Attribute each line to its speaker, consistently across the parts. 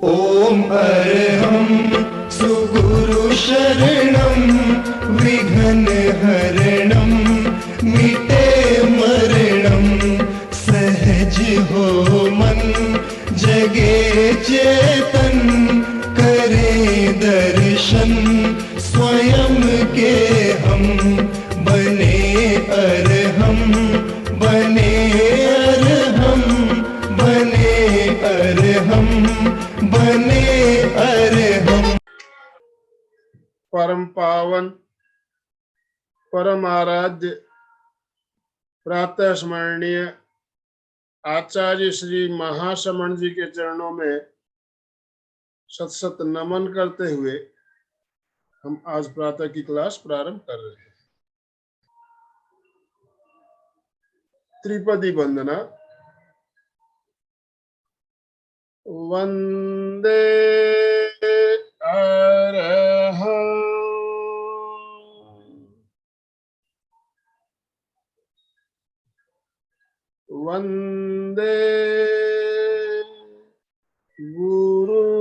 Speaker 1: ओम अरहं सुगुरु शरणं विघ्न हरणं मिटे मरणं सहज हो मन जगे चेतन करे दर्शन स्वयं के हम बने अरहं बने अरहं बने अरहं बने अरहं।
Speaker 2: परम पावन परम आराध्य प्रातः स्मरणीय आचार्य श्री महाश्रमण जी के चरणों में सत सत नमन करते हुए हम आज प्रातः की क्लास प्रारंभ कर रहे हैं। त्रिपदी वंदना। वंदे अरहं वंदे गुरुवरो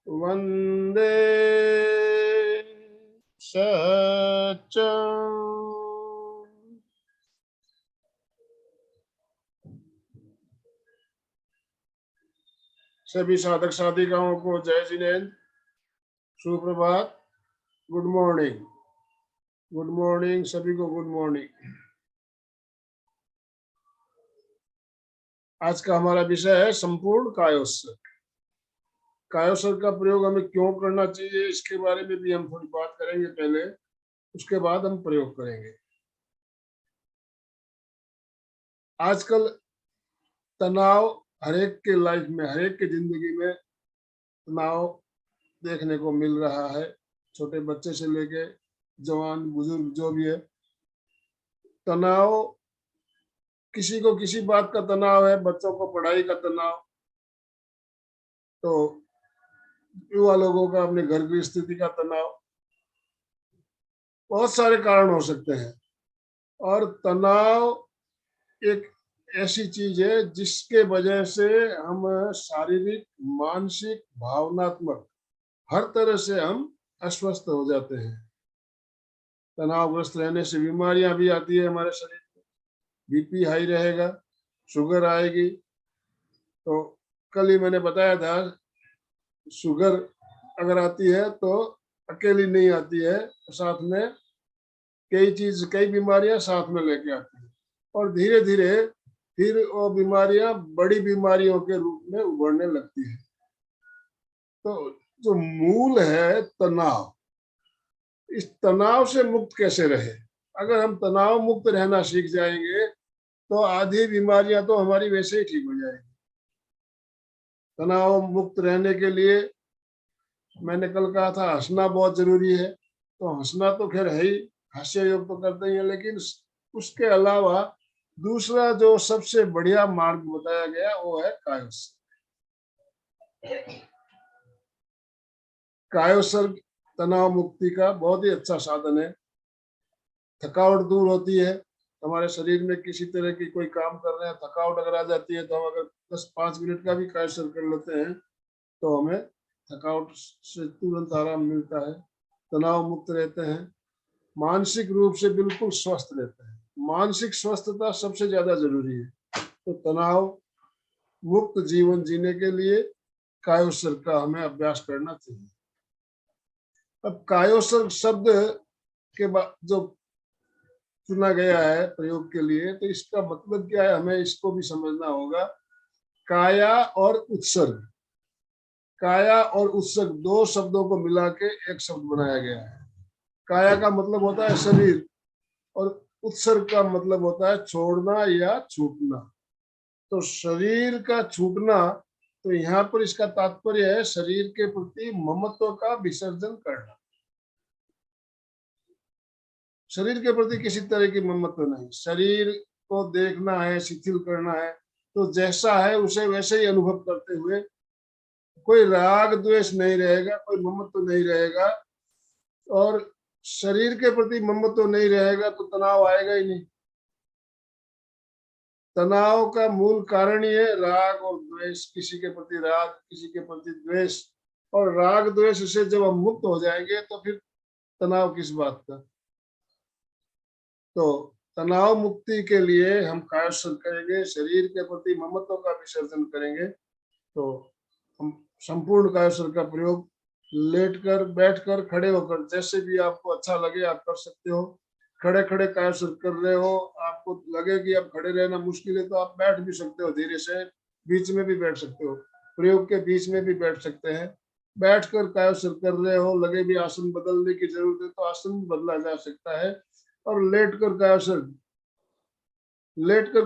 Speaker 2: वंदे सच्चं। सभी साधक साधिकाओं को जय जिनेन्द्र, सुप्रभात, गुड मॉर्निंग। गुड मॉर्निंग सभी को, गुड मॉर्निंग। आज का हमारा विषय है संपूर्ण कायोत्सर्ग। कायोत्सर्ग का प्रयोग हमें क्यों करना चाहिए, इसके बारे में भी हम थोड़ी बात करेंगे पहले, उसके बाद हम प्रयोग करेंगे। आजकल तनाव हरेक के लाइफ में, हरेक के जिंदगी में तनाव देखने को मिल रहा है। छोटे बच्चे से लेके जवान बुजुर्ग जो भी है, तनाव, किसी को किसी बात का तनाव है, बच्चों को पढ़ाई का तनाव, तो युवा लोगों का अपने घर की स्थिति का तनाव, बहुत सारे कारण हो सकते हैं। और तनाव एक ऐसी चीज है जिसके वजह से हम शारीरिक, मानसिक, भावनात्मक हर तरह से हम अस्वस्थ हो जाते हैं। तनावग्रस्त रहने से बीमारियां भी आती है हमारे शरीर में। बीपी हाई रहेगा, शुगर आएगी। तो कल ही मैंने बताया था, शुगर अगर आती है तो अकेली नहीं आती है, साथ में कई बीमारियां साथ में लेके आती है। और धीरे धीरे फिर वो बीमारियां बड़ी बीमारियों के रूप में उभरने लगती है। तो जो मूल है तनाव, इस तनाव से मुक्त कैसे रहे? अगर हम तनाव मुक्त रहना सीख जाएंगे तो आधी बीमारियां तो हमारी वैसे ही ठीक हो जाएगी। तनाव मुक्त रहने के लिए मैंने कल कहा था, हंसना बहुत जरूरी है। तो हंसना तो खैर है ही, हास्य योग तो करते ही है, लेकिन उसके अलावा दूसरा जो सबसे बढ़िया मार्ग बताया गया वो है कायोत्सर्ग। कायोत्सर्ग तनाव मुक्ति का बहुत ही अच्छा साधन है। थकावट दूर होती है। हमारे शरीर में किसी तरह की कोई काम कर रहे हैं, थकावट अगर आ जाती है तो हम अगर 10-5 मिनट का भी कायोत्सर्ग कर लेते हैं तो हमें थकावट से तुरंत आराम मिलता है, तनाव मुक्त रहते हैं, मानसिक रूप से बिल्कुल स्वस्थ रहते हैं। मानसिक स्वस्थता सबसे ज्यादा जरूरी है। तो तनाव मुक्त जीवन जीने के लिए कायोत्सर्ग का हमें अभ्यास करना चाहिए। अब कायोत्सर्ग शब्द के बाद जो चुना गया है प्रयोग के लिए, तो इसका मतलब क्या है, हमें इसको भी समझना होगा। काया और उत्सर्ग, काया और उत्सर्ग दो शब्दों को मिला के एक शब्द बनाया गया है। काया का मतलब होता है शरीर और उत्सर्ग का मतलब होता है छोड़ना या छूटना। तो शरीर का छूटना, तो यहाँ पर इसका तात्पर्य है शरीर के प्रति ममत्व का विसर्जन करना। शरीर के प्रति किसी तरह की ममत्व नहीं, शरीर को देखना है, शिथिल करना है, तो जैसा है उसे वैसे ही अनुभव करते हुए, कोई राग द्वेष नहीं रहेगा, कोई ममत्व नहीं रहेगा। और शरीर के प्रति ममत्व नहीं रहेगा तो तनाव आएगा ही नहीं। तनाव का मूल कारण ही है राग और द्वेष, किसी के प्रति राग, किसी के प्रति द्वेष। और राग द्वेष से जब हम मुक्त हो जाएंगे तो फिर तनाव किस बात का। तो तनाव मुक्ति के लिए हम कायस्थ करेंगे, शरीर के प्रति ममत्व का विसर्जन करेंगे। तो हम संपूर्ण कायस्थ का प्रयोग लेटकर, बैठकर, खड़े होकर, जैसे भी आपको अच्छा लगे आप कर सकते हो। खड़े खड़े कायस्थ कर रहे हो, आपको लगे कि अब खड़े रहना मुश्किल है तो आप बैठ भी सकते हो, धीरे से बीच में भी बैठ सकते हो, प्रयोग के बीच में भी बैठ सकते हैं। बैठकर कायस्थ कर रहे हो, लगे भी आसन बदलने की जरूरत है तो आसन बदला जा सकता है। और लेटकर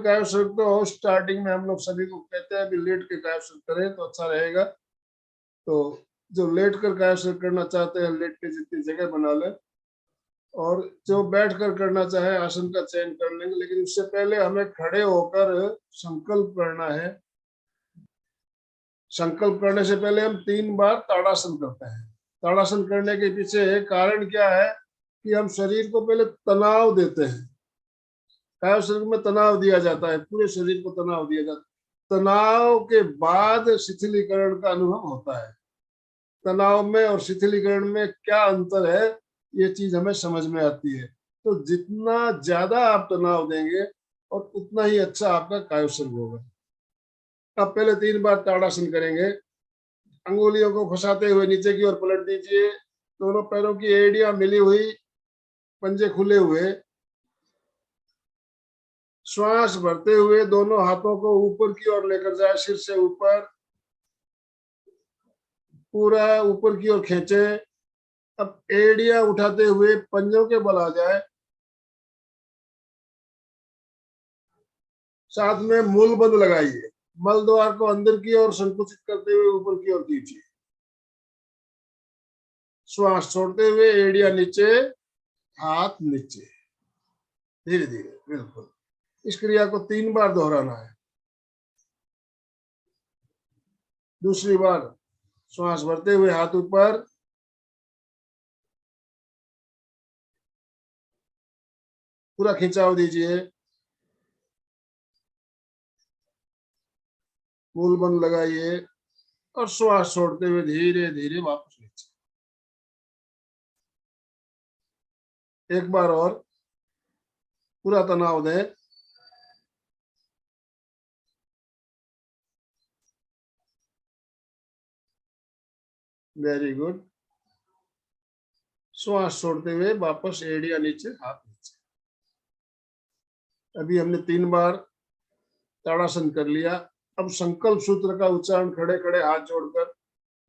Speaker 2: कायस्थ तो स्टार्टिंग में हम लोग सभी को कहते हैं अभी लेट के कायस्थ करें तो अच्छा रहेगा। तो जो लेट कर कायस्थ करना चाहते हैं लेट के जितनी जगह बना ले, और जो बैठ कर करना चाहे आसन का चयन कर लेंगे। लेकिन उससे पहले हमें खड़े होकर संकल्प करना है। संकल्प करने से पहले हम 3 बार ताड़ासन करते हैं। ताड़ासन करने के पीछे कारण क्या है कि हम शरीर को पहले तनाव देते हैं। काया शरीर में तनाव दिया जाता है, पूरे शरीर को तनाव दिया जाता है। तनाव के बाद शिथिलीकरण का अनुभव होता है। तनाव में और शिथिलीकरण में क्या अंतर है ये चीज हमें समझ में आती है। तो जितना ज्यादा आप तनाव देंगे और उतना ही अच्छा आपका कायोसन होगा। अब पहले 3 बार ताड़ासन करेंगे। अंगुलियों को फंसाते हुए नीचे की ओर पलट दीजिए, दोनों पैरों की एड़ियां मिली हुई, पंजे खुले हुए। श्वास भरते हुए दोनों हाथों को ऊपर की ओर लेकर जाए, सिर से ऊपर, पूरा ऊपर की ओर खींचे। अब एड़ियां उठाते हुए पंजों के बल आ जाए। साथ में मूल बंद लगाइए, मल द्वार को अंदर की ओर संकुचित करते हुए ऊपर की ओर खींचिए। श्वास छोड़ते हुए एड़ियां नीचे, हाथ नीचे, धीरे धीरे, बिल्कुल। इस क्रिया को 3 बार दोहराना है। दूसरी बार श्वास भरते हुए हाथ ऊपर, पूरा खिंचाव दीजिए, मूल बंद लगाइए और श्वास छोड़ते हुए धीरे धीरे वापस नीचे। एक बार और पूरा तनाव दें। Very good. श्वास छोड़ते हुए वापस एड़ियां नीचे, हाथ नीचे। अभी हमने 3 बार ताड़ासन कर लिया। अब संकल्प सूत्र का उच्चारण खड़े खड़े हाथ जोड़कर,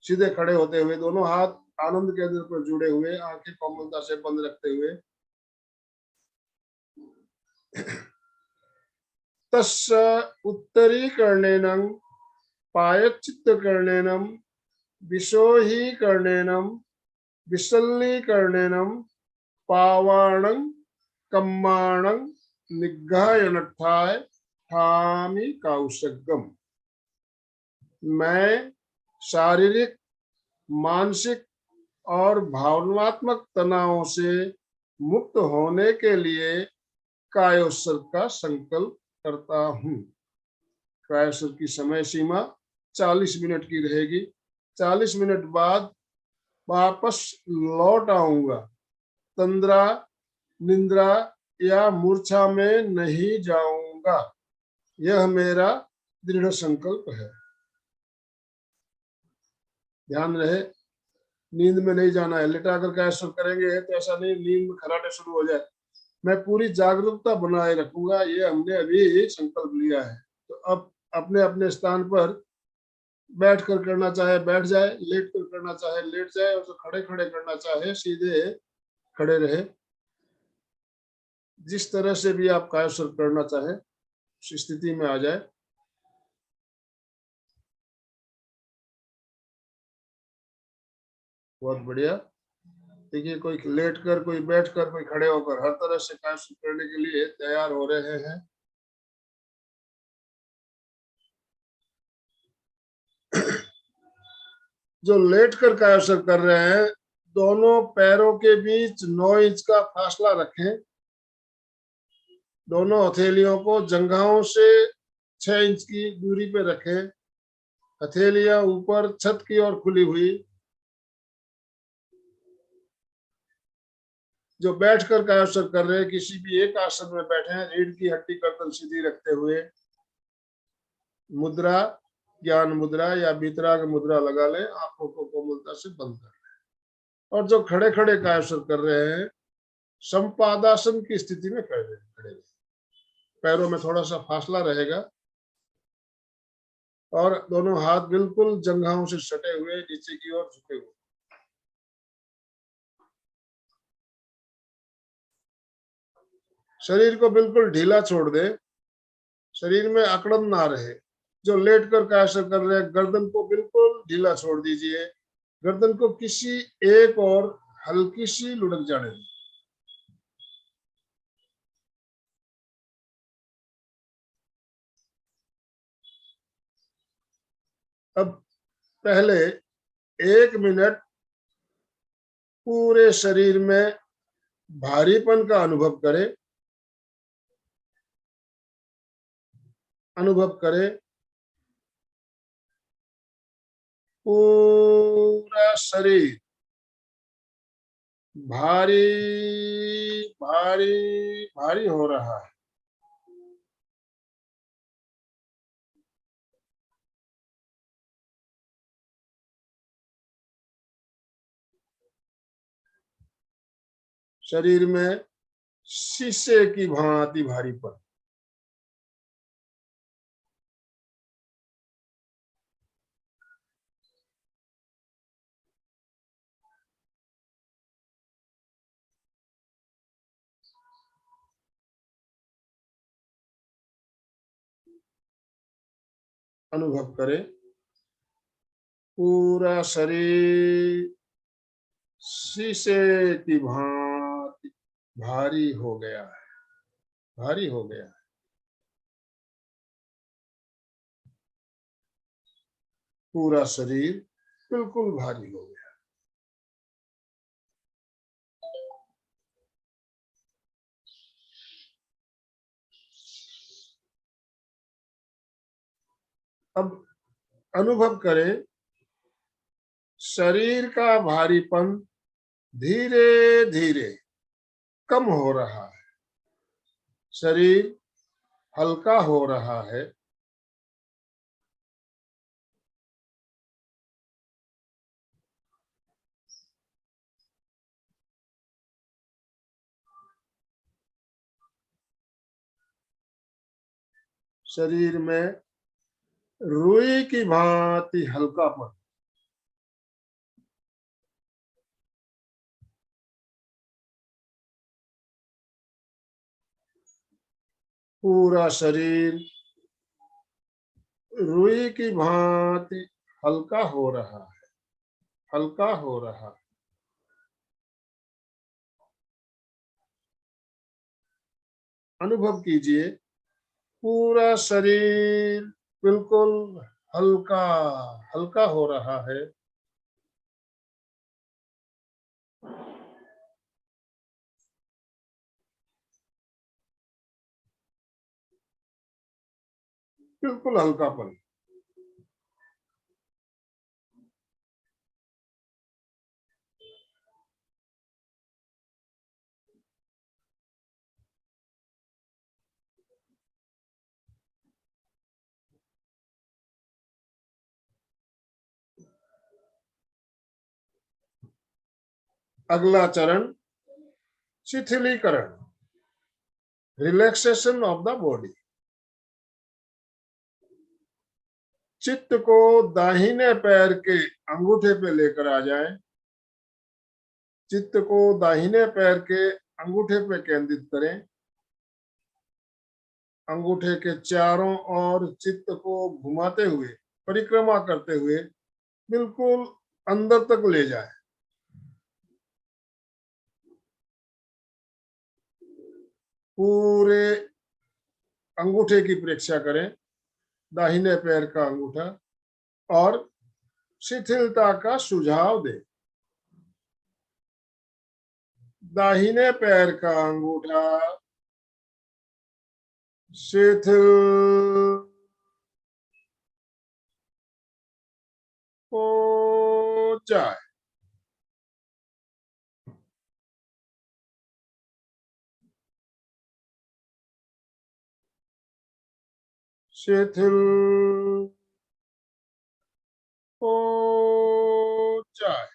Speaker 2: सीधे खड़े होते हुए, दोनों हाथ आनंद केंद्र पर जुड़े हुए, आंखें कोमलता से बंद रखते हुए। तस्य उत्तरीकरणेन पायच्चित्तकरणेन विशोहीकरणेन विसल्लीकरणेन पावाणं कम्माणं निग्घायनठाय ठामि कौशगम। मैं शारीरिक, मानसिक और भावनात्मक तनावों से मुक्त होने के लिए कायोत्सर्ग का संकल्प करता हूँ। कायोत्सर्ग की समय सीमा 40 मिनट की रहेगी। 40 मिनट बाद वापस लौट आऊंगा। तंद्रा, निंद्रा या मूर्छा में नहीं जाऊंगा, यह मेरा दृढ़ संकल्प है। ध्यान रहे, नींद में नहीं जाना है। लेटाकर कायोत्सर्ग करेंगे तो ऐसा नहीं नींद में खराटे शुरू हो जाए। मैं पूरी जागरूकता बनाए रखूंगा, ये हमने अभी संकल्प लिया है। तो अब अपने अपने स्थान पर बैठ कर करना चाहे बैठ जाए, लेट कर करना चाहे लेट जाए, और जो खड़े खड़े करना चाहे सीधे खड़े रहे। जिस तरह से भी आप कायोत्सर्ग करना चाहे उस स्थिति में आ जाए। बहुत बढ़िया। देखिए, कोई लेट कर, कोई बैठ कर, कोई खड़े होकर, हर तरह से कायोत्सर्ग करने के लिए तैयार हो रहे हैं। जो लेट कर कायोत्सर्ग कर रहे हैं दोनों पैरों के बीच 9 इंच का फासला रखें। दोनों हथेलियों को जंघाओं से 6 इंच की दूरी पे रखें। हथेलियां ऊपर छत की ओर खुली हुई। जो बैठकर कायासन कर रहे हैं, किसी भी एक आसन में बैठे हैं, रीढ़ की हड्डी गर्दन सीधी रखते हुए मुद्रा, ज्ञान मुद्रा या वितराग मुद्रा लगा लें। आंखों को कोमलता से बंद कर लें। और जो खड़े खड़े कायासन कर रहे हैं, संपादासन की स्थिति में खड़े रहे। पैरों में थोड़ा सा फासला रहेगा और दोनों हाथ बिल्कुल जंघाओं से सटे हुए, नीचे की ओर झुके हुए। शरीर को बिल्कुल ढीला छोड़ दे, शरीर में अकड़न ना रहे। जो लेट कर कायासन कर रहे हैं, गर्दन को बिल्कुल ढीला छोड़ दीजिए। गर्दन को किसी एक और हल्की सी लुढ़क जाने दें। अब पहले 1 मिनट पूरे शरीर में भारीपन का अनुभव करें। पूरा शरीर भारी भारी भारी हो रहा है। शरीर में शीशे की भांति भारीपन। अनुभव करें पूरा शरीर शीशे की भांति भारी हो गया है, भारी हो गया है। पूरा शरीर बिल्कुल भारी हो गया। अब अनुभव करें शरीर का भारीपन धीरे धीरे कम हो रहा है। शरीर हल्का हो रहा है। शरीर में रुई की भांति हल्कापन। पूरा शरीर रुई की भांति हल्का हो रहा है, हल्का हो रहा है। अनुभव कीजिए पूरा शरीर बिल्कुल हल्का हल्का हो रहा है। बिल्कुल हल्कापन। अगला चरण शिथिलीकरण, रिलैक्सेशन ऑफ द बॉडी। चित्त को दाहिने पैर के अंगूठे पे लेकर आ जाएं। चित्त को दाहिने पैर के अंगूठे पे केंद्रित करें। अंगूठे के चारों ओर चित्त को घुमाते हुए, परिक्रमा करते हुए बिल्कुल अंदर तक ले जाएं। पूरे अंगूठे की परीक्षा करें, दाहिने पैर का अंगूठा, और शिथिलता का सुझाव दें। दाहिने पैर का अंगूठा शिथिल हो जाए। शिथिल हो जाए।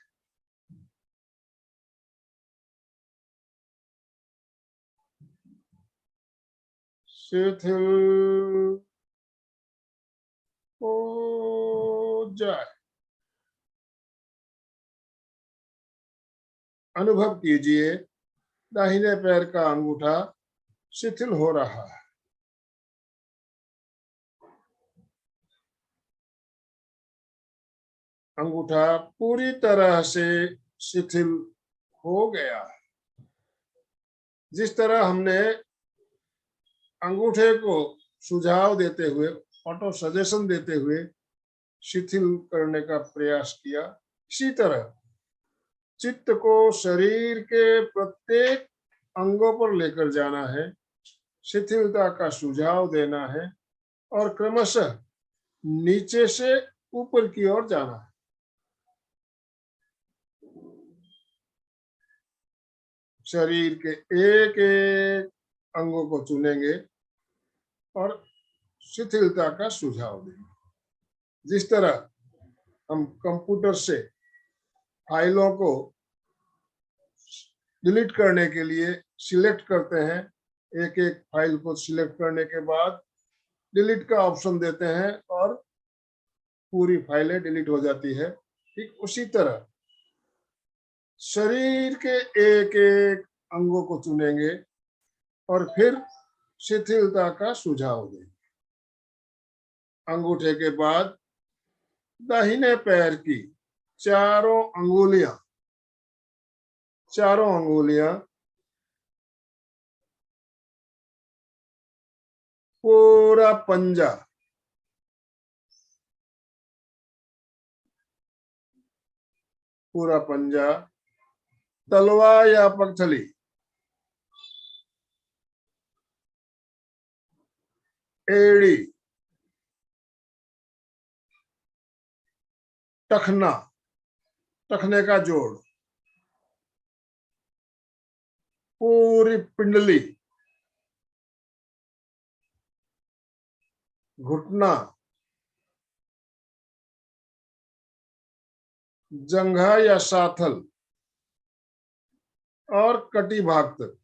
Speaker 2: शिथिल हो जाए। अनुभव कीजिए, दाहिने पैर का अंगूठा शिथिल हो रहा है। अंगूठा पूरी तरह से शिथिल हो गया है। जिस तरह हमने अंगूठे को सुझाव देते हुए, ऑटो सजेशन देते हुए शिथिल करने का प्रयास किया, इसी तरह चित्त को शरीर के प्रत्येक अंगों पर लेकर जाना है, शिथिलता का सुझाव देना है और क्रमशः नीचे से ऊपर की ओर जाना है। शरीर के एक एक अंगों को चुनेंगे और शिथिलता का सुझाव देंगे। जिस तरह हम कंप्यूटर से फाइलों को डिलीट करने के लिए सिलेक्ट करते हैं, एक एक फाइल को सिलेक्ट करने के बाद डिलीट का ऑप्शन देते हैं और पूरी फाइलें डिलीट हो जाती है। ठीक उसी तरह शरीर के एक एक अंगों को चुनेंगे और फिर शिथिलता का सुझाव देंगे। अंगूठे के बाद दाहिने पैर की चारों अंगुलियां पूरा पंजा, तलवा या पगथली, एड़ी, टखने का जोड़, पूरी पिंडली, घुटना, जंघा या साथल और कटी भाग तक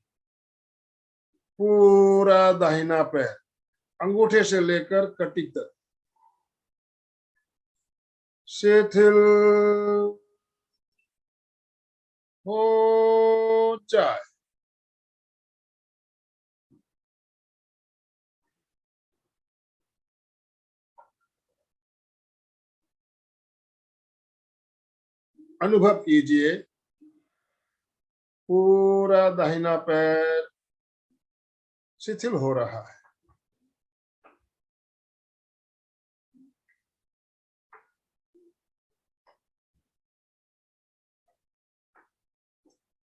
Speaker 2: पूरा दाहिना पैर अंगूठे से लेकर कटी तक शिथिल हो जाए। अनुभव कीजिए, पूरा दाहिना पैर शिथिल हो रहा है।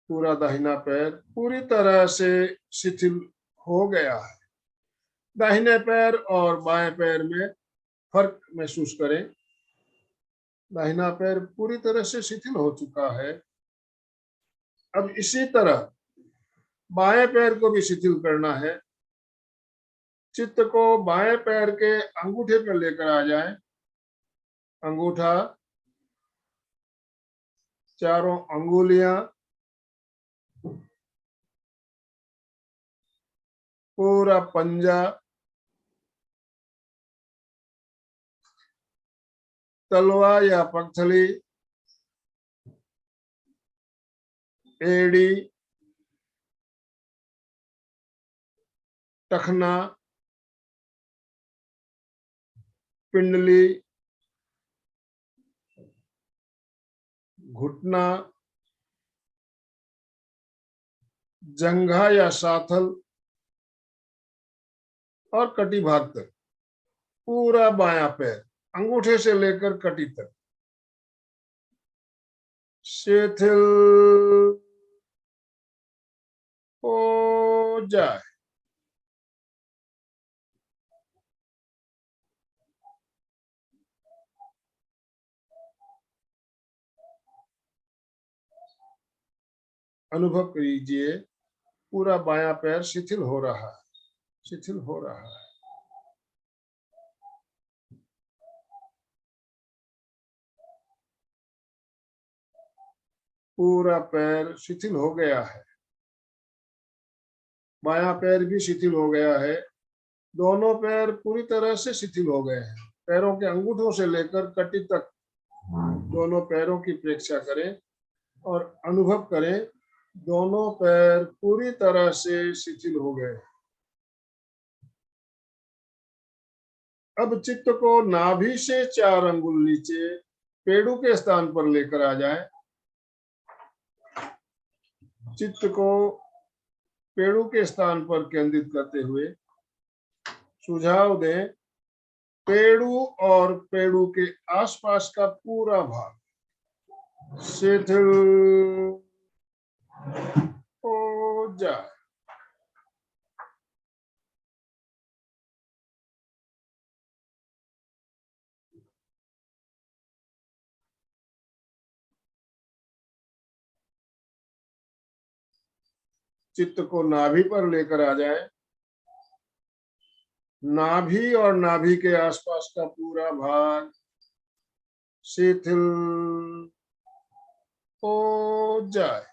Speaker 2: पूरा दाहिना पैर पूरी तरह से शिथिल हो गया है। दाहिने पैर और बाएं पैर में फर्क महसूस करें। दाहिना पैर पूरी तरह से शिथिल हो चुका है। अब इसी तरह बाएं पैर को भी शिथिल करना है। चित्त को बाएं पैर के अंगूठे पर लेकर आ जाएं। अंगूठा, चारों अंगुलियां, पूरा पंजा, तलवा या पगथली, एड़ी, टखना, पिंडली, घुटना, जंघा या साथल और कटी भाग तक पूरा बायां पैर अंगूठे से लेकर कटी तक शिथिल जाए। अनुभव कीजिए पूरा बायां पैर शिथिल हो रहा है, शिथिल हो रहा है। पूरा पैर शिथिल हो गया है, बायां पैर भी शिथिल हो गया है, दोनों पैर पूरी तरह से शिथिल हो गए हैं। पैरों के अंगूठों से लेकर कटी तक दोनों पैरों की प्रेक्षा करें और अनुभव करें, दोनों पैर पूरी तरह से शिथिल हो गए। अब चित्त को नाभि से 4 अंगुल नीचे पेड़ू के स्थान पर लेकर आ जाए। चित्त को पेड़ू के स्थान पर केंद्रित करते हुए सुझाव दें, पेड़ू और पेड़ू के आसपास का पूरा भाग शिथिल हो जाए। चित्त को नाभि पर लेकर आ जाए, नाभि और नाभि के आसपास का पूरा भाग शिथिल हो जाए।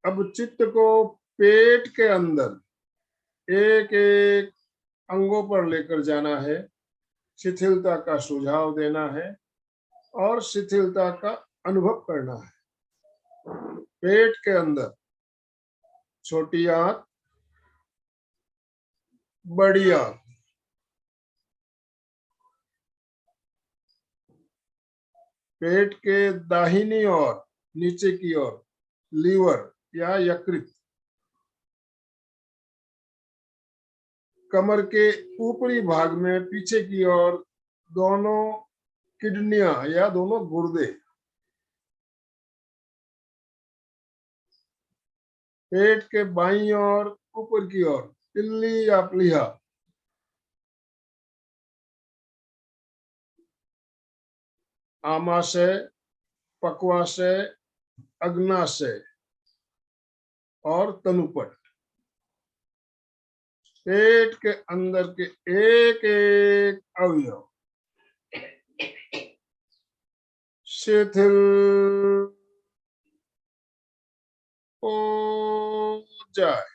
Speaker 2: अब चित्त को पेट के अंदर एक एक अंगों पर लेकर जाना है, शिथिलता का सुझाव देना है और शिथिलता का अनुभव करना है। पेट के अंदर छोटी आंत, बड़ी आंत, पेट के दाहिनी ओर नीचे की ओर लीवर या यकृत, कमर के ऊपरी भाग में पीछे की ओर दोनों किडनियां या दोनों गुर्दे, पेट के बाईं ओर ऊपर की ओर पिल्ली या प्लीहा, आमाशय, पक्वाशय, अग्नाशय और तनुपट। पेट के अंदर के एक एक अवयव शिथिल हो जाए।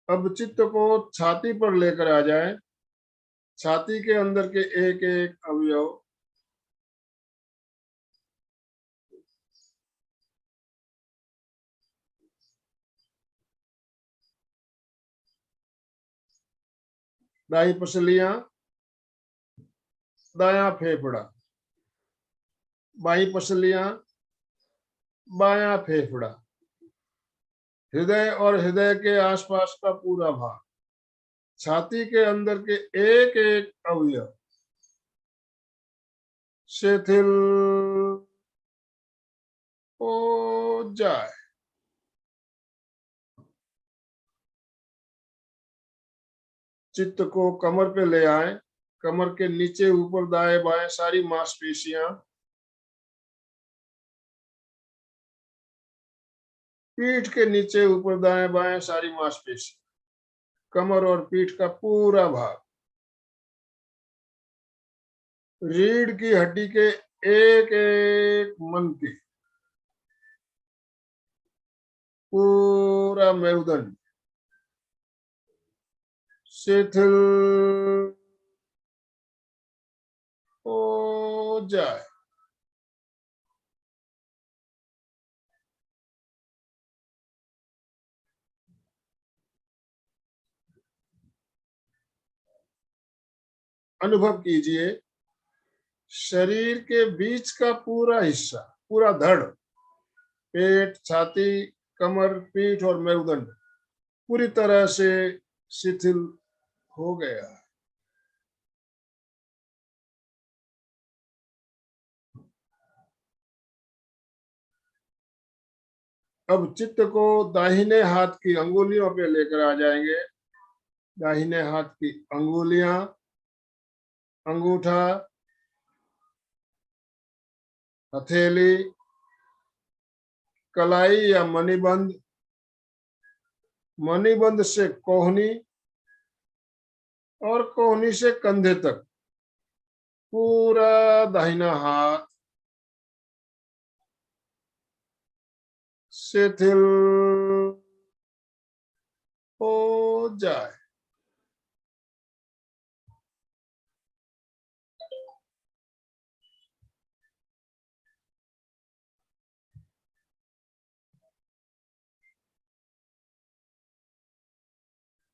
Speaker 2: अब चित्त को छाती पर लेकर आ जाए, छाती के अंदर के एक एक अवयव दाई पसलियां, दाया फेफड़ा, बाई पसलियां, बाया फेफड़ा, हृदय और हृदय के आसपास का पूरा भाग, छाती के अंदर के एक एक अवयव शिथिल हो जाए। चित्त को कमर पे ले आए, कमर के नीचे ऊपर दाएं बाएं सारी मांसपेशियां, पीठ के नीचे ऊपर दाएं बाएं सारी मांसपेशी, कमर और पीठ का पूरा भाग, रीढ़ की हड्डी के एक एक मन के पूरा मेरुदंड शिथिल हो जाए। अनुभव कीजिए शरीर के बीच का पूरा हिस्सा, पूरा धड़ पेट, छाती, कमर, पीठ और मेरुदंड पूरी तरह से शिथिल हो गया। अब चित्त को दाहिने हाथ की अंगुलियों पे लेकर आ जाएंगे। दाहिने हाथ की अंगुलियां, अंगूठा, हथेली, कलाई या मणिबंध, मणिबंध से कोहनी और कोहनी से कंधे तक पूरा दाहिना हाथ शिथिल हो जाए।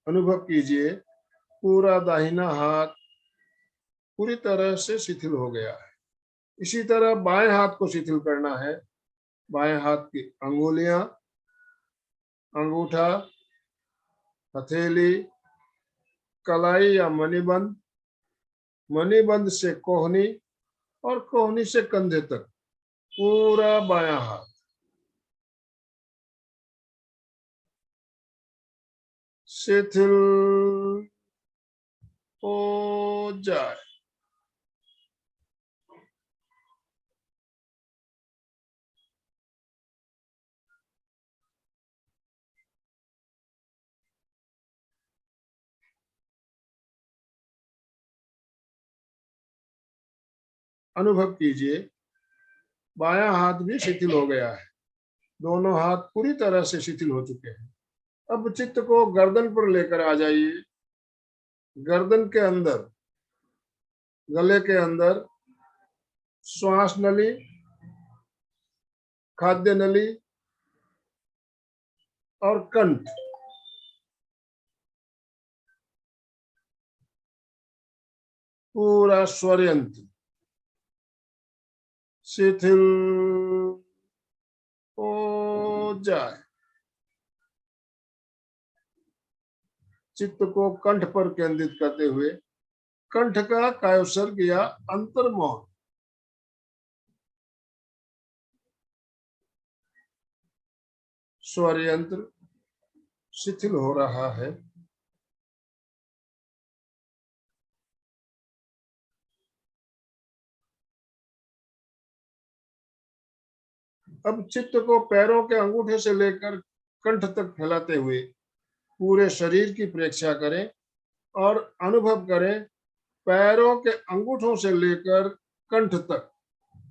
Speaker 2: अनुभव कीजिए, पूरा दाहिना हाथ पूरी तरह से शिथिल हो गया है। इसी तरह बाएं हाथ को शिथिल करना है। बाएं हाथ की अंगुलियां, अंगूठा, हथेली, कलाई या मणिबंध, मणिबंध से कोहनी और कोहनी से कंधे तक पूरा बायां हाथ शिथिल हो जाए। अनुभव कीजिए, बायां हाथ भी शिथिल हो गया है। दोनों हाथ पूरी तरह से शिथिल हो चुके हैं। अब चित्त को गर्दन पर लेकर आ जाइए। गर्दन के अंदर, गले के अंदर श्वास नली, खाद्य नली और कंठ पूरा स्वर यंत्र शिथिल हो जाए। चित्त को कंठ पर केंद्रित करते हुए कंठ का कायोत्सर्ग या अंतर्मौन स्वर यंत्र शिथिल हो रहा है। अब चित्त को पैरों के अंगूठे से लेकर कंठ तक फैलाते हुए पूरे शरीर की प्रेक्षा करें और अनुभव करें, पैरों के अंगूठों से लेकर कंठ तक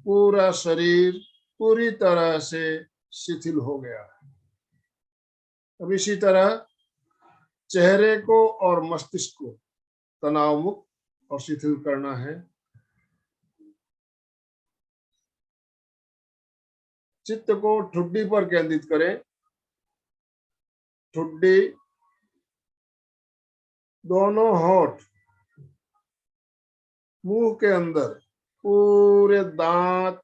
Speaker 2: पूरा शरीर पूरी तरह से शिथिल हो गया है। अब इसी तरह चेहरे को और मस्तिष्क को तनाव मुक्त और शिथिल करना है। चित्त को ठुड्डी पर केंद्रित करें। ठुड्डी, दोनों होठ, मुंह के अंदर पूरे दांत,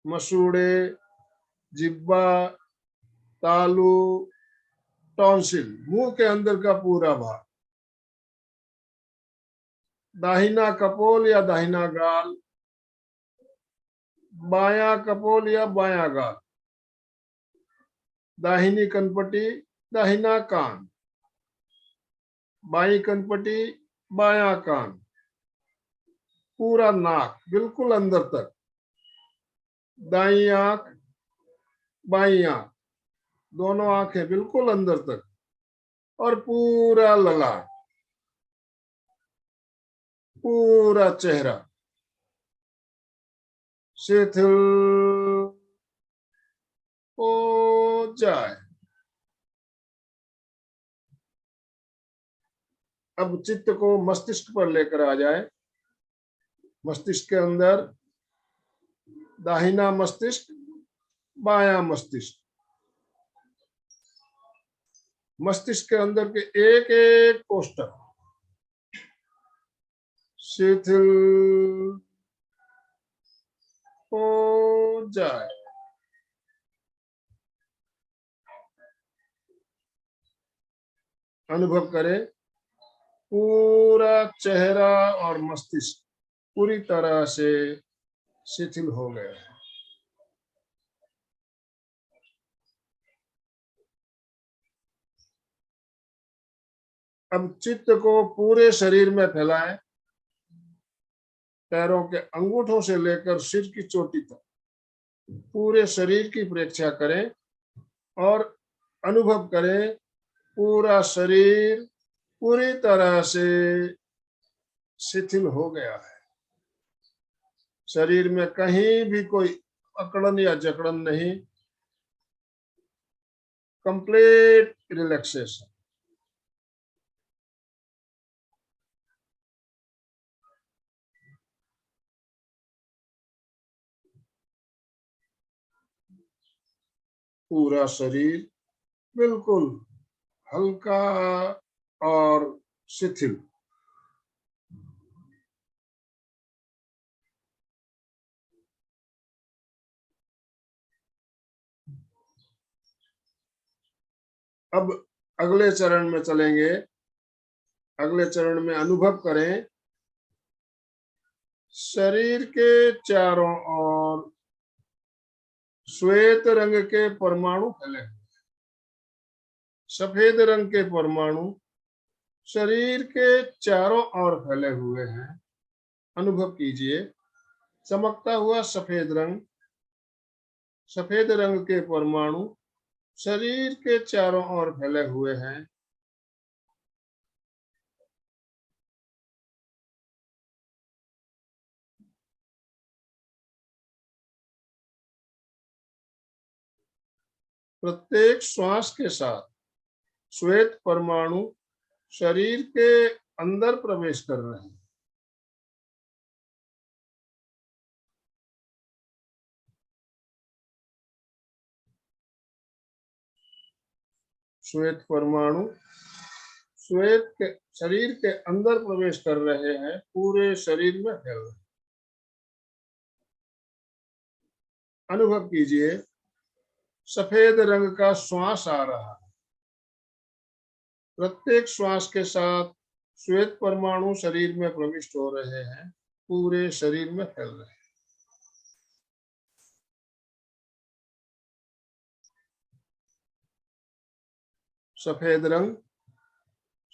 Speaker 2: मसूड़े, जिब्बा, तालू, टॉन्सिल, मुंह के अंदर का पूरा भाग, दाहिना कपोल या दाहिना गाल, बायां कपोल या बायां गाल, दाहिनी कनपटी, दाहिना कान, बाई कनपटी, बायां कान, पूरा नाक बिल्कुल अंदर तक, दाई आंख, बाई आंख, दोनों आंखें बिल्कुल अंदर तक और पूरा ललाट, पूरा चेहरा शिथिल हो जाए। अब चित्त को मस्तिष्क पर लेकर आ जाए। मस्तिष्क के अंदर दाहिना मस्तिष्क, बायां मस्तिष्क, मस्तिष्क के अंदर के एक एक कोष्ठक शिथिल हो जाए। अनुभव करें पूरा चेहरा और मस्तिष्क पूरी तरह से शिथिल हो गया है। अब चित्त को पूरे शरीर में फैलाएं, पैरों के अंगूठों से लेकर सिर की चोटी तक पूरे शरीर की परीक्षा करें और अनुभव करें पूरा शरीर पूरी तरह से शिथिल हो गया है। शरीर में कहीं भी कोई अकड़न या जकड़न नहीं, कंप्लीट रिलैक्सेशन। पूरा शरीर बिल्कुल हल्का और शिथिल। अब अगले चरण में चलेंगे। अगले चरण में अनुभव करें शरीर के चारों ओर श्वेत रंग के परमाणु फैले, सफेद रंग के परमाणु शरीर के चारों ओर फैले हुए हैं। अनुभव कीजिए चमकता हुआ सफेद रंग के परमाणु शरीर के चारों ओर फैले हुए हैं। प्रत्येक श्वास के साथ श्वेत परमाणु शरीर के अंदर प्रवेश कर रहे हैं। श्वेत परमाणु श्वेत के शरीर के अंदर प्रवेश कर रहे हैं, पूरे शरीर में फैल रहे हैं। अनुभव कीजिए सफेद रंग का श्वास आ रहा है। प्रत्येक श्वास के साथ श्वेत परमाणु शरीर में प्रविष्ट हो रहे हैं, पूरे शरीर में फैल रहे हैं। सफेद रंग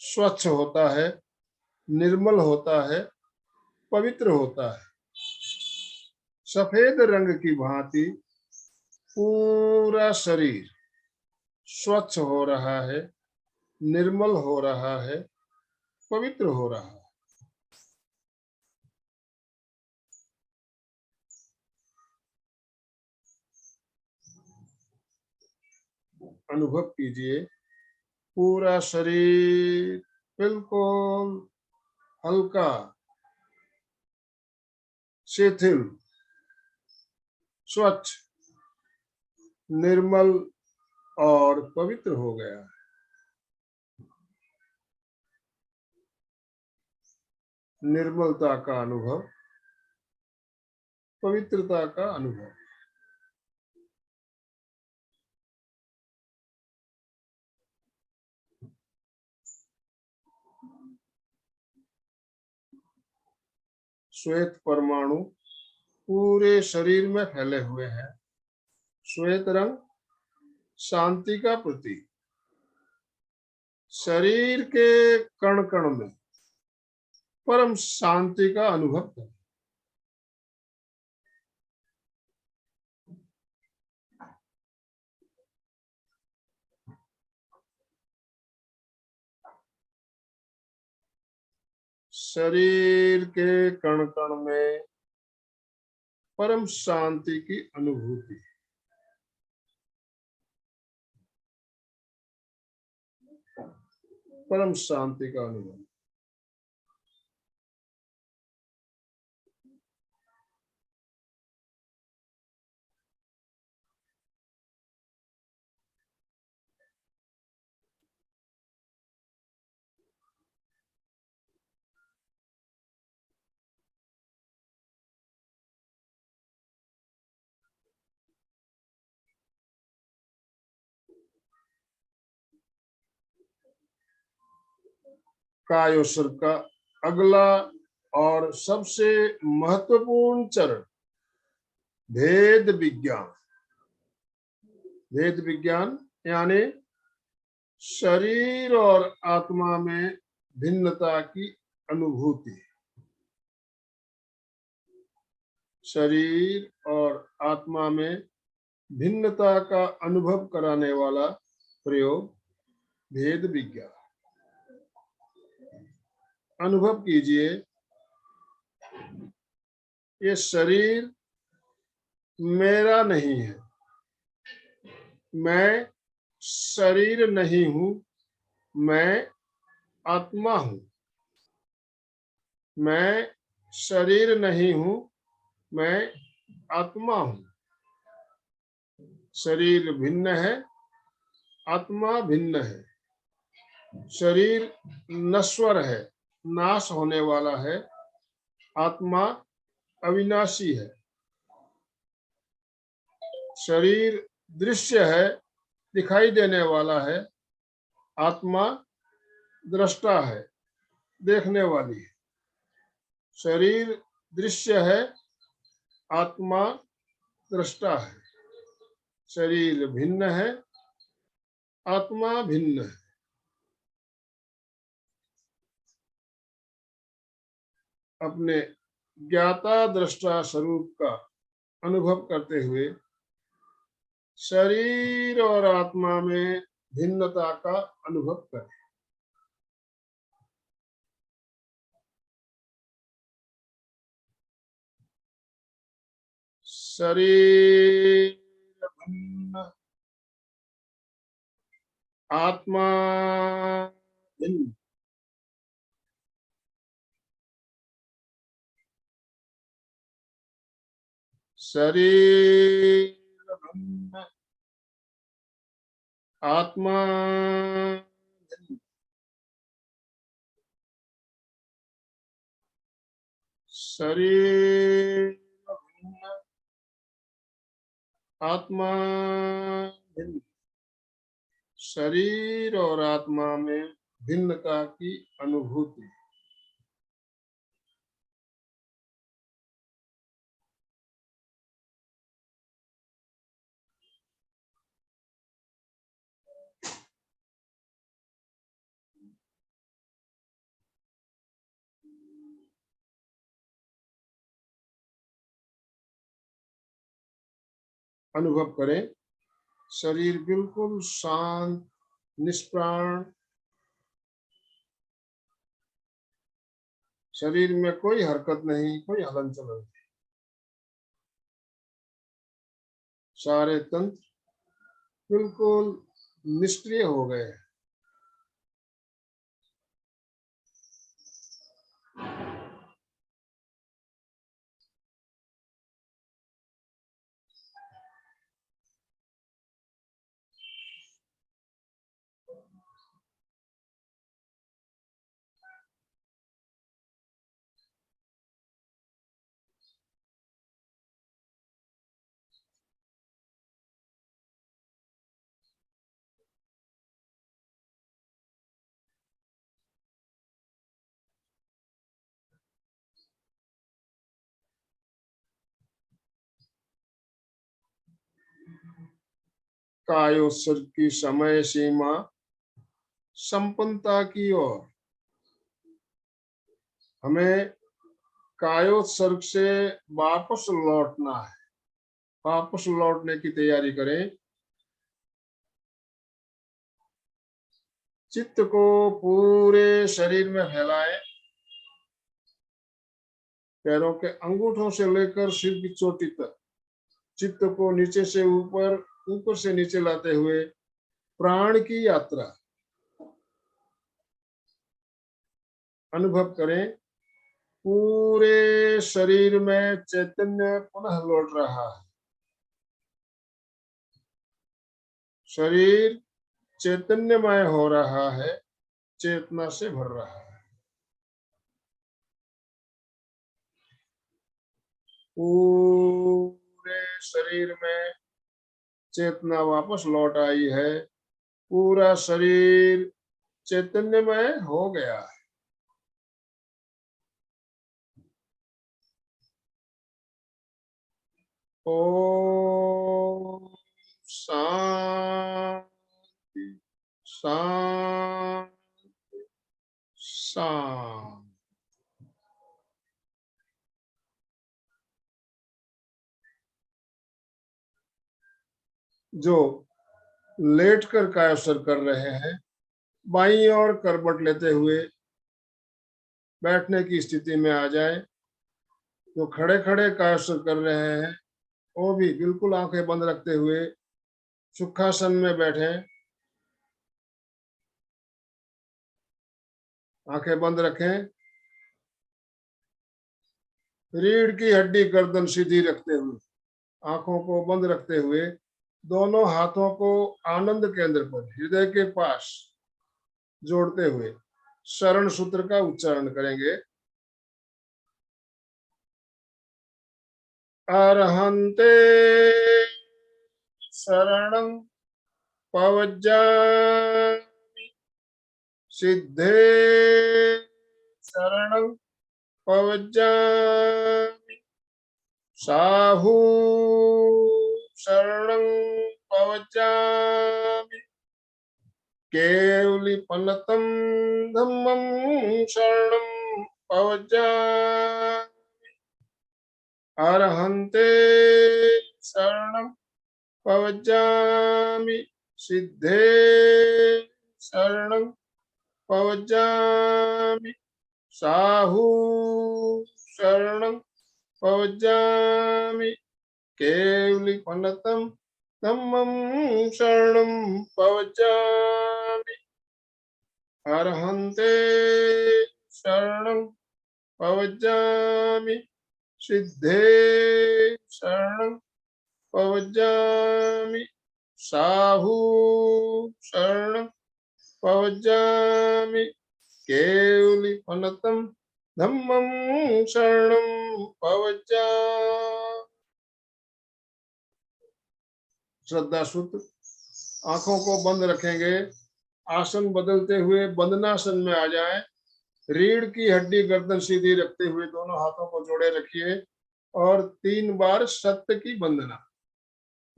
Speaker 2: स्वच्छ होता है, निर्मल होता है, पवित्र होता है। सफेद रंग की भांति पूरा शरीर स्वच्छ हो रहा है, निर्मल हो रहा है, पवित्र हो रहा है। अनुभव कीजिए पूरा शरीर बिल्कुल हल्का, शिथिल, स्वच्छ, निर्मल और पवित्र हो गया है। निर्मलता का अनुभव, पवित्रता का अनुभव। श्वेत परमाणु पूरे शरीर में फैले हुए हैं। श्वेत रंग शांति का प्रतीक। शरीर के कण कण में परम शांति का अनुभव करें। शरीर के कण कण में परम शांति की अनुभूति। परम शांति का अनुभव। कायोसर का अगला और सबसे महत्वपूर्ण चरण भेद विज्ञान। भेद विज्ञान यानी शरीर और आत्मा में भिन्नता की अनुभूति। शरीर और आत्मा में भिन्नता का अनुभव कराने वाला प्रयोग भेद विज्ञान। अनुभव कीजिए, ये शरीर मेरा नहीं है, मैं शरीर नहीं हूं, मैं आत्मा हूं। मैं शरीर नहीं हूं, मैं आत्मा हूं। शरीर भिन्न है, आत्मा भिन्न है। शरीर नश्वर है, नाश होने वाला है, आत्मा अविनाशी है। शरीर दृश्य है, दिखाई देने वाला है, आत्मा दृष्टा है, देखने वाली है। शरीर दृश्य है, आत्मा दृष्टा है। शरीर भिन्न है, आत्मा भिन्न है। अपने ज्ञाता दृष्टा स्वरूप का अनुभव करते हुए शरीर और आत्मा में भिन्नता का अनुभव करें। शरीर भिन्न, आत्मा भिन्न। शरीर भिन्न, आत्मा भिन्न। शरीर भिन्न, आत्मा भिन्न। शरीर और आत्मा में भिन्नता की अनुभूति। अनुभव करें, शरीर बिल्कुल शांत, निष्प्राण। शरीर में कोई हरकत नहीं, कोई हलन चलन नहीं। सारे तंत्र बिल्कुल निष्क्रिय हो गए हैं। कायोत्सर्ग की समय सीमा संपन्नता की ओर। हमें कायोत्सर्ग से वापस लौटना है। वापस लौटने की तैयारी करें। चित्त को पूरे शरीर में फैलाएं। पैरों के अंगूठों से लेकर सिर की चोटी तक चित्त को नीचे से ऊपर, ऊपर से नीचे लाते हुए प्राण की यात्रा अनुभव करें। पूरे शरीर में चैतन्य पुनः लौट रहा है। शरीर चैतन्यमय हो रहा है, चेतना से भर रहा है। पूरे शरीर में चेतना वापस लौट आई है। पूरा शरीर चैतन्यमय हो गया है। ओम शांति शांति शांति। जो लेटकर कायासर कर रहे हैं, बाईं ओर करवट लेते हुए बैठने की स्थिति में आ जाए। जो खड़े खड़े कायासर कर रहे हैं वो भी बिल्कुल आंखें बंद रखते हुए सुखासन में बैठे। आंखें बंद रखें। रीढ़ की हड्डी गर्दन सीधी रखते हुए, आंखों को बंद रखते हुए, दोनों हाथों को आनंद केंद्र पर हृदय के पास जोड़ते हुए शरण सूत्र का उच्चारण करेंगे। अरहंते शरणं पवज्जामि, सिद्धे शरणं पवज्जामि, साहू शरणं पवज्जामि, केवलिपन्नतं धम्मं शरणं पवज्जामि, अरहन्ते शरणं पवज्जामि, सिद्धे शरणं पवज्जामि, साहू शरणं पवज्जामि, केवलिपन्नतं धम्मं शरणं पवज्जामि, अरहन्ते शरणं पवज्जामि, सिद्धे शरणं पवज्जामि, साहू शरणं पवज्जामि, केवलिपन्नतं धम्मं शरणं पवज्जामि। श्रद्धा सूत्र। आंखों को बंद रखेंगे। आसन बदलते हुए बंदनासन में आ जाएं। रीढ़ की हड्डी गर्दन सीधी रखते हुए दोनों हाथों को जोड़े रखिए और 3 बार सत्य की वंदना।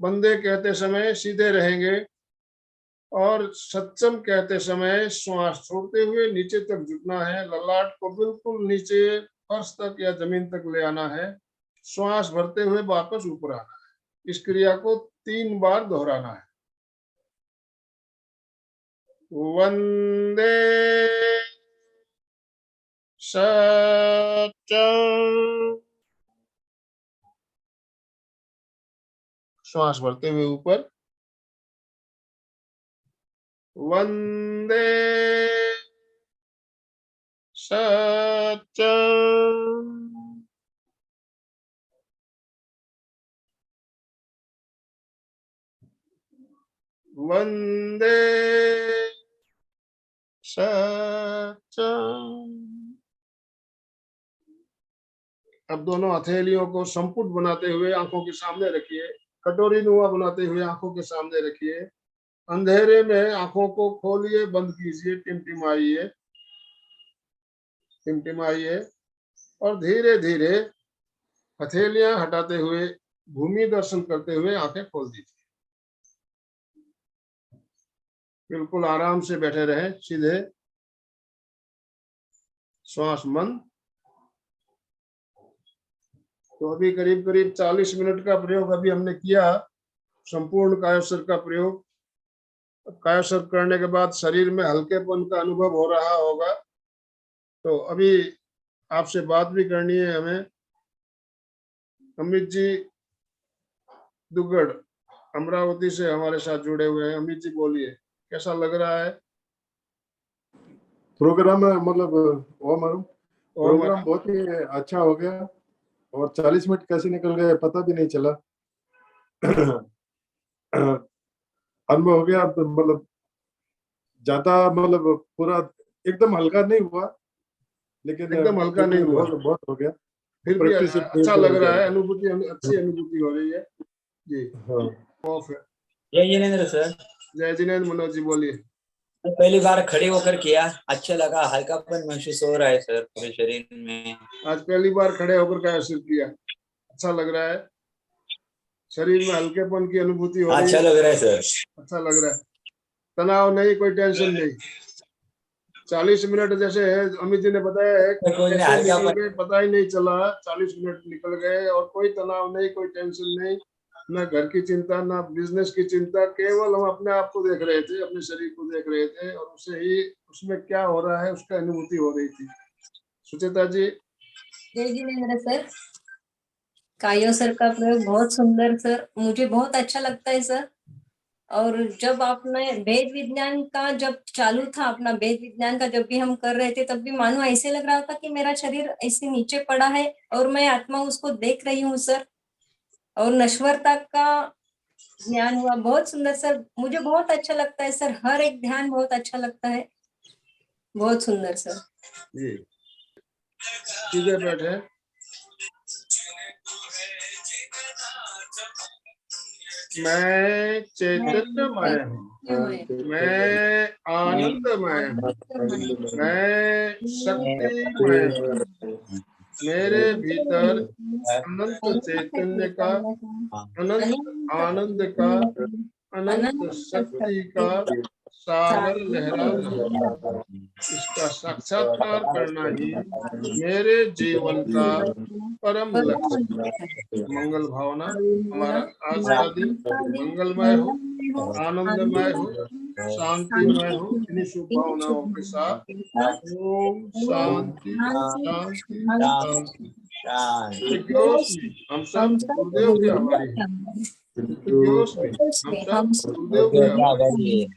Speaker 2: वंदे कहते समय सीधे रहेंगे और सत्सम कहते समय श्वास छोड़ते हुए नीचे तक झुकना है। ललाट को बिल्कुल नीचे फर्श तक या जमीन तक ले आना है। श्वास भरते हुए वापस ऊपर आना है। इस क्रिया को 3 बार दोहराना है। वंदे सत्यम। श्वास भरते हुए ऊपर। वंदे सत्यम। वंदे सत्यम। अब दोनों हथेलियों को संपुट बनाते हुए आंखों के सामने रखिए। कटोरी नुमा बनाते हुए आंखों के सामने रखिए। अंधेरे में आंखों को खोलिए, बंद कीजिए, टिमटिमाइए, टिमटिमाइए और धीरे धीरे हथेलियां हटाते हुए भूमि दर्शन करते हुए आंखें खोल दीजिए। बिल्कुल आराम से बैठे रहें, सीधे। श्वास मंद। तो अभी करीब करीब 40 मिनट का प्रयोग अभी हमने किया, संपूर्ण कायोसर का प्रयोग। कायोसर करने के बाद शरीर में हल्केपन का अनुभव हो रहा होगा। तो अभी आपसे बात भी करनी है हमें। अमित जी दुग्गड़ अमरावती से हमारे साथ जुड़े हुए हैं। अमित जी बोलिए, कैसा लग रहा है
Speaker 3: प्रोग्राम? मतलब प्रोग्राम बहुत ही अच्छा हो गया और 40 मिनट कैसे निकल गए पता भी नहीं चला। अनुभव हो गया। मतलब ज्यादा मतलब पूरा एकदम हल्का नहीं हुआ, लेकिन
Speaker 2: एकदम हल्का नहीं हुआ,
Speaker 3: बहुत हो गया।
Speaker 2: फिर भी अच्छा लग रहा है। अनुभूति, अच्छी अनुभूति हो रही है जी। ऑफ है।
Speaker 4: जय जिनेंद्र सर।
Speaker 2: जय जिनेंद्र। मनोज जी बोलिए।
Speaker 4: पहली बार खड़े होकर किया, अच्छा लगा, हल्कापन महसूस हो रहा है सर पूरे शरीर में।
Speaker 2: आज पहली बार खड़े होकर का असर किया, अच्छा लग रहा है। शरीर में हल्केपन की अनुभूति हो रही
Speaker 4: अच्छा
Speaker 2: है,
Speaker 4: लग रहा है सर।
Speaker 2: अच्छा लग रहा है, तनाव नहीं, कोई टेंशन नहीं। 40 मिनट जैसे है, अमित जी ने बताया है,
Speaker 4: कोई नहीं,
Speaker 2: कैसे
Speaker 4: हल्का
Speaker 2: निकल गए पता ही नहीं चला। 40 मिनट निकल गए और कोई तनाव नहीं, कोई टेंशन नहीं, ना घर की चिंता, ना बिजनेस की चिंता, केवल हम अपने आप को देख रहे थे, अपने शरीर को देख रहे थे और उसे ही, उसमें क्या हो रहा है उसका अनुभूति हो रही थी। सुचेता जी।
Speaker 5: जय जिनेन्द्र सर, कायो सर का प्रयोग बहुत सुंदर सर, मुझे बहुत अच्छा लगता है सर। और जब आपने वेद विज्ञान का जब चालू था, अपना वेद विज्ञान का जब भी हम कर रहे थे, तब भी मानो ऐसे लग रहा था कि मेरा शरीर ऐसे नीचे पड़ा है और मैं आत्मा उसको देख रही हूँ सर। और नश्वरता का ज्ञान हुआ, बहुत सुंदर सर, मुझे बहुत अच्छा लगता है सर, हर एक ध्यान बहुत अच्छा लगता है, बहुत सुंदर सर।
Speaker 2: जी सीधे बैठे। मैं चैतन्यमय हूँ, मैं आनंदमय हूँ, मैं शक्तिमय हूँ। मेरे भीतर अनंत चैतन्य का, अनंत आनंद का, अनंत शक्ति का सागर लहरा रहा है। इसका साक्षात्कार करना ही मेरे जीवन का परम लक्ष्य है। मंगल भावना, हमारा आज का दिन मंगलमय हो, आनंदमय हो, शांतिमय हो। इन्हीं शुभ भावनाओं के साथ ओम शांति शांति शांति। हम सब गुरुदेव के आभारी हैं। हम सब गुरुदेव के आभारी हैं।